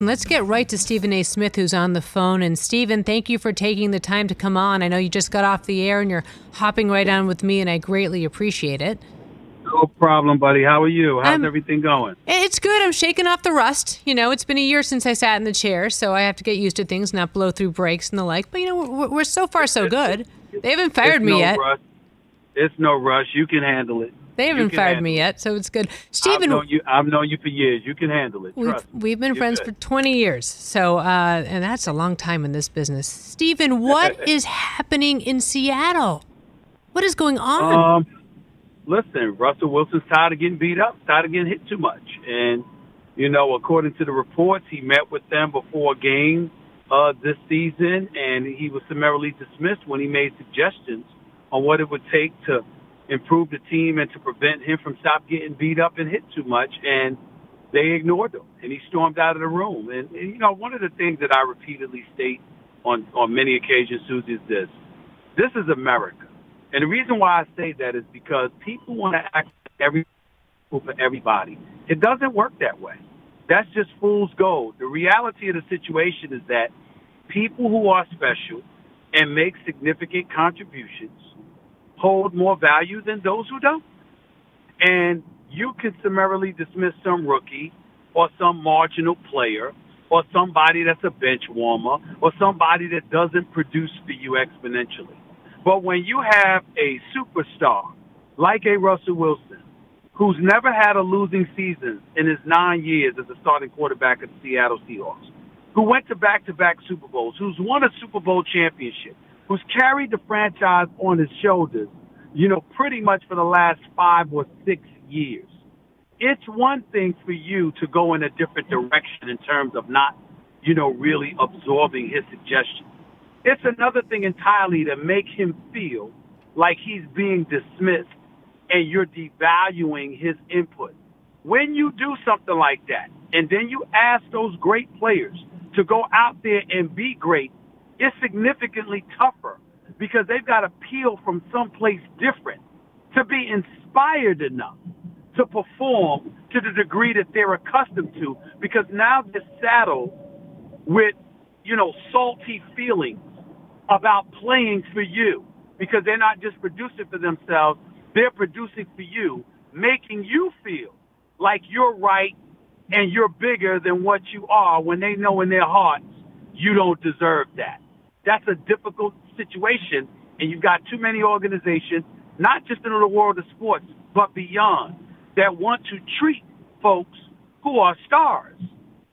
Let's get right to Stephen A. Smith, who's on the phone. And Stephen, thank you for taking the time to come on. I know you just got off the air and you're hopping right on with me, and I greatly appreciate it. No problem, buddy. How are you? How's everything going? It's good. I'm shaking off the rust. You know, it's been a year since I sat in the chair, so I have to get used to things, not blow through brakes and the like. But, you know, we're so far so good. They haven't fired me yet. Rush. It's no rush. You can handle it. They haven't fired me yet, so it's good. Stephen, I've known you for years. You can handle it. We've been friends for 20 years, so and that's a long time in this business. Stephen, what is happening in Seattle? What is going on? Listen, Russell Wilson's tired of getting beat up, tired of getting hit too much. And, you know, according to the reports, he met with them before a game this season, and he was summarily dismissed when he made suggestions on what it would take to improve the team and to prevent him from stop getting beat up and hit too much. And they ignored him, and he stormed out of the room. And you know, one of the things that I repeatedly state on many occasions, Susie, is this. This is America. And the reason why I say that is because people want to act for everybody. It doesn't work that way. That's just fool's gold. The reality of the situation is that people who are special and make significant contributions hold more value than those who don't. And you can summarily dismiss some rookie or some marginal player or somebody that's a bench warmer or somebody that doesn't produce for you exponentially. But when you have a superstar like a Russell Wilson, who's never had a losing season in his 9 years as a starting quarterback of the Seattle Seahawks, who went to back-to-back Super Bowls, who's won a Super Bowl championship, who's carried the franchise on his shoulders, you know, pretty much for the last 5 or 6 years. It's one thing for you to go in a different direction in terms of not, you know, really absorbing his suggestions. It's another thing entirely to make him feel like he's being dismissed and you're devaluing his input. When you do something like that, and then you ask those great players to go out there and be great, it's significantly tougher because they've got to peel from someplace different to be inspired enough to perform to the degree that they're accustomed to, because now they're saddled with, you know, salty feelings about playing for you, because they're not just producing for themselves, they're producing for you, making you feel like you're right and you're bigger than what you are when they know in their hearts you don't deserve that. That's a difficult situation, and you've got too many organizations, not just in the world of sports, but beyond, that want to treat folks who are stars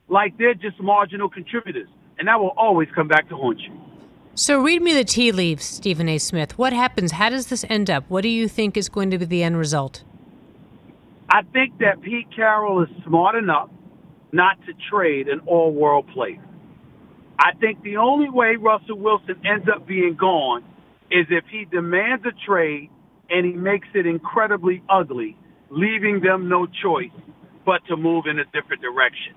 like they're just marginal contributors, and that will always come back to haunt you. So read me the tea leaves, Stephen A. Smith. What happens? How does this end up? What do you think is going to be the end result? I think that Pete Carroll is smart enough not to trade an all-world player. I think the only way Russell Wilson ends up being gone is if he demands a trade and he makes it incredibly ugly, leaving them no choice but to move in a different direction.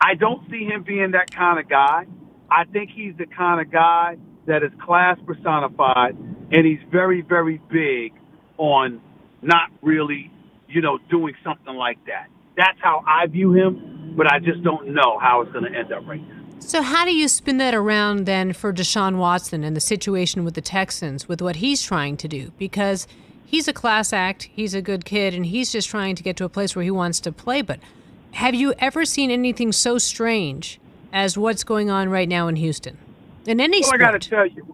I don't see him being that kind of guy. I think he's the kind of guy that is class personified, and he's very, very big on not really, you know, doing something like that. That's how I view him, but I just don't know how it's going to end up right now. So how do you spin that around then for Deshaun Watson and the situation with the Texans with what he's trying to do? Because he's a class act, he's a good kid, and he's just trying to get to a place where he wants to play. But have you ever seen anything so strange as what's going on right now in Houston? In any sport? I got to tell you,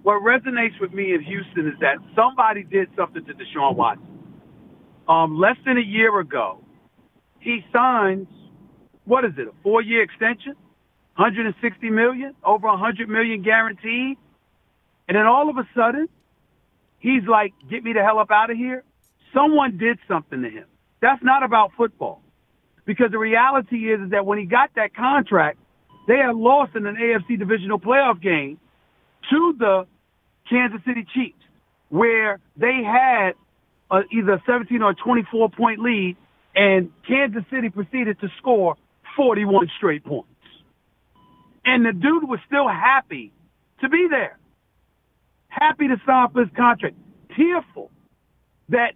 what resonates with me in Houston is that somebody did something to Deshaun Watson. Less than a year ago, he signs, what is it, a 4-year extension? $160 million, over $100 million guaranteed. And then all of a sudden, he's like, get me the hell up out of here. Someone did something to him. That's not about football. Because the reality is that when he got that contract, they had lost in an AFC divisional playoff game to the Kansas City Chiefs, where they had either a 17 or a 24-point lead, and Kansas City proceeded to score 41 straight points. And the dude was still happy to be there, happy to sign for his contract, tearful that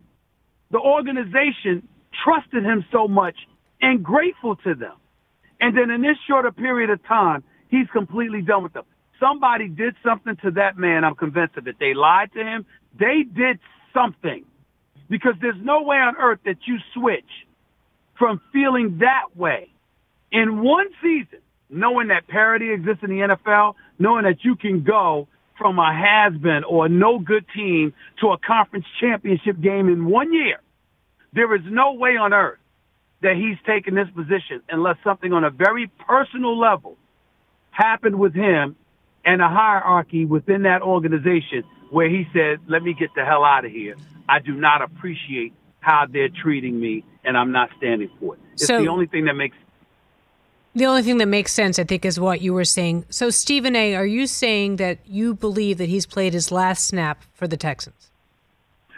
the organization trusted him so much and grateful to them. And then in this shorter period of time, he's completely done with them. Somebody did something to that man. I'm convinced of it. They lied to him. They did something. Because there's no way on earth that you switch from feeling that way in one season, knowing that parity exists in the NFL, knowing that you can go from a has-been or a no-good team to a conference championship game in 1 year. There is no way on earth that he's taken this position unless something on a very personal level happened with him and a hierarchy within that organization where he said, let me get the hell out of here. I do not appreciate how they're treating me, and I'm not standing for it. It's the only thing that makes sense, I think, is what you were saying. So, Stephen A., are you saying that you believe that he's played his last snap for the Texans?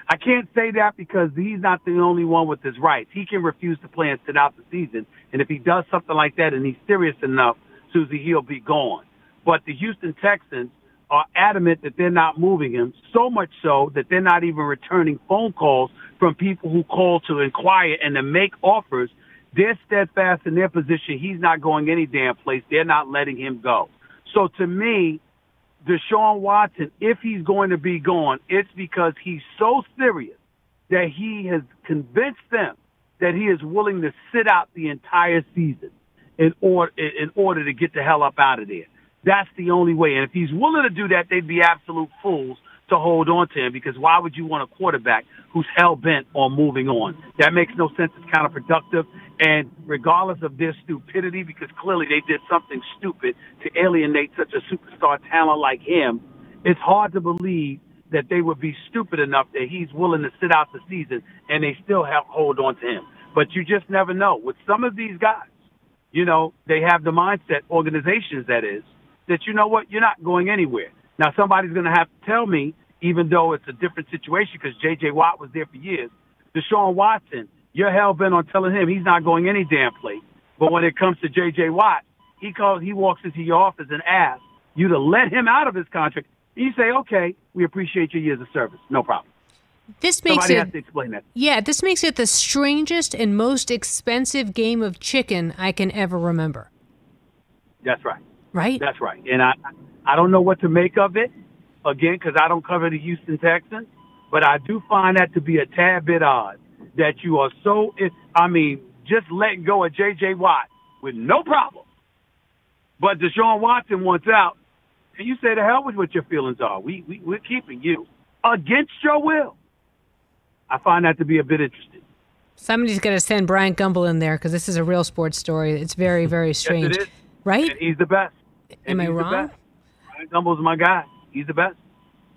I can't say that because he's not the only one with his rights. He can refuse to play and sit out the season. And if he does something like that and he's serious enough, Susie, he'll be gone. But the Houston Texans are adamant that they're not moving him, so much so that they're not even returning phone calls from people who call to inquire and to make offers. They're steadfast in their position. He's not going any damn place. They're not letting him go. So to me, Deshaun Watson, if he's going to be gone, it's because he's so serious that he has convinced them that he is willing to sit out the entire season in order to get the hell up out of there. That's the only way. And if he's willing to do that, they'd be absolute fools to hold on to him, because why would you want a quarterback who's hell-bent on moving on? That makes no sense. It's counterproductive. And regardless of their stupidity, because clearly they did something stupid to alienate such a superstar talent like him, it's hard to believe that they would be stupid enough that he's willing to sit out the season and they still hold on to him. But you just never know. With some of these guys, you know, they have the mindset, organizations that is, that you know what, you're not going anywhere. Now, somebody's going to have to tell me, even though it's a different situation because J.J. Watt was there for years, Deshaun Watson, you're hell-bent on telling him he's not going any damn place. But when it comes to J.J. Watt, he walks into your office and asks you to let him out of his contract. And you say, okay, we appreciate your years of service. No problem. Somebody has to explain that. Yeah, this makes it the strangest and most expensive game of chicken I can ever remember. That's right. Right? That's right. And I don't know what to make of it, again, because I don't cover the Houston Texans, but I do find that to be a tad bit odd that you are just letting go of J.J. Watt with no problem. But Deshaun Watson wants out, and you say, the hell with what your feelings are. We're keeping you against your will. I find that to be a bit interesting. Somebody's got to send Bryant Gumbel in there because this is a real sports story. It's very, very strange. Yes, it is. Right? And he's the best. Am I wrong? Bryant Gumbel's my guy. He's the best.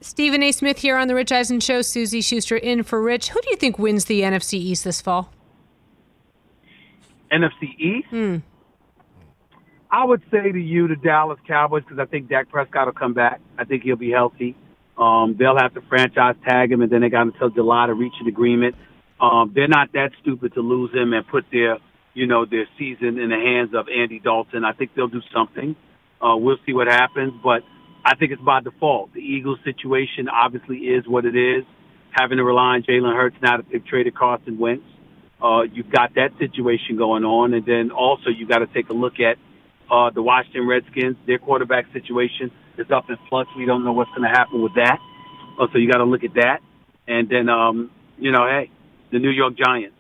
Stephen A. Smith here on The Rich Eisen Show. Susie Schuster in for Rich. Who do you think wins the NFC East this fall? NFC East? I would say to you the Dallas Cowboys because I think Dak Prescott will come back. I think he'll be healthy. They'll have to franchise tag him, and then they got until July to reach an agreement. They're not that stupid to lose him and put their season in the hands of Andy Dalton. I think they'll do something. We'll see what happens, but I think it's by default. The Eagles situation obviously is what it is. Having to rely on Jalen Hurts now that they've traded Carson Wentz. You've got that situation going on, and then also you got to take a look at the Washington Redskins. Their quarterback situation is up in flux. We don't know what's going to happen with that. So you got to look at that. And then, hey, the New York Giants.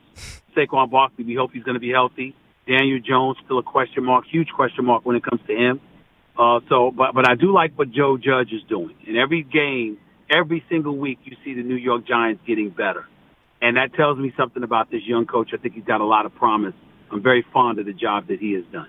Saquon Barkley, we hope he's going to be healthy. Daniel Jones, still a question mark, huge question mark when it comes to him. But I do like what Joe Judge is doing. In every game, every single week, you see the New York Giants getting better. And that tells me something about this young coach. I think he's got a lot of promise. I'm very fond of the job that he has done.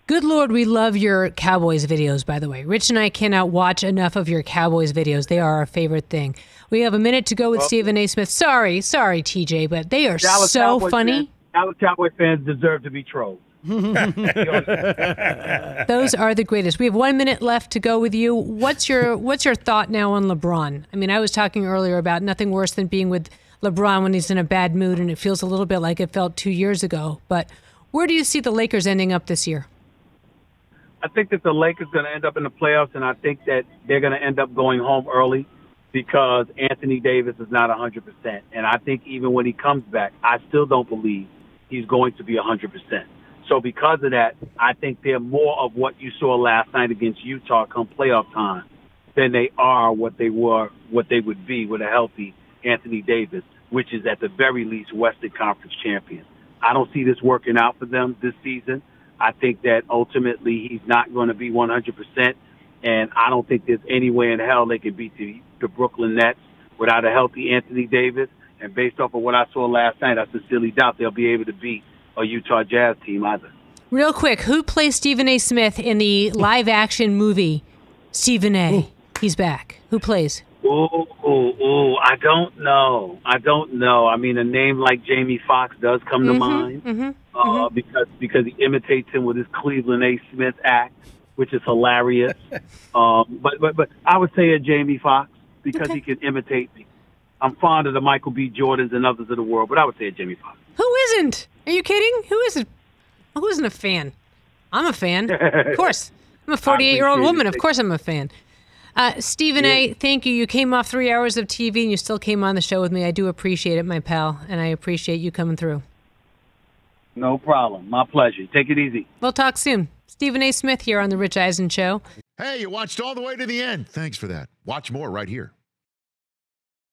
Good Lord, we love your Cowboys videos, by the way. Rich and I cannot watch enough of your Cowboys videos. They are our favorite thing. We have a minute to go with Stephen A. Smith. Sorry, TJ, but they are Dallas so Cowboys funny. Dallas Cowboys fans deserve to be trolled. Those are the greatest. We have 1 minute left to go with you. What's your thought now on LeBron? I mean, I was talking earlier about nothing worse than being with LeBron when he's in a bad mood, and it feels a little bit like it felt 2 years ago. But where do you see the Lakers ending up this year? I think that the Lakers are going to end up in the playoffs, and I think that they're going to end up going home early because Anthony Davis is not 100%. And I think even when he comes back, I still don't believe he's going to be 100%. So because of that, I think they're more of what you saw last night against Utah come playoff time than they are what they would be with a healthy Anthony Davis, which is at the very least Western Conference champion. I don't see this working out for them this season. I think that ultimately he's not going to be 100%, and I don't think there's any way in hell they can beat the Brooklyn Nets without a healthy Anthony Davis. And based off of what I saw last night, I sincerely doubt they'll be able to beat a Utah Jazz team either. Real quick, who plays Stephen A. Smith in the live-action movie Stephen A.? Ooh. He's back. Who plays? I don't know. I mean, a name like Jamie Foxx does come to mind because he imitates him with his Cleveland A. Smith act, which is hilarious. But I would say a Jamie Foxx because he can imitate me. I'm fond of the Michael B. Jordans and others of the world, but I would say a Jamie Foxx. Who isn't? Are you kidding? Who isn't? Who isn't a fan? I'm a fan. Of course. I'm a 48-year-old woman. Of course I'm a fan. Stephen A., thank you. You came off 3 hours of TV and you still came on the show with me. I do appreciate it, my pal, and I appreciate you coming through. No problem. My pleasure. Take it easy. We'll talk soon. Stephen A. Smith here on The Rich Eisen Show. Hey, you watched all the way to the end. Thanks for that. Watch more right here.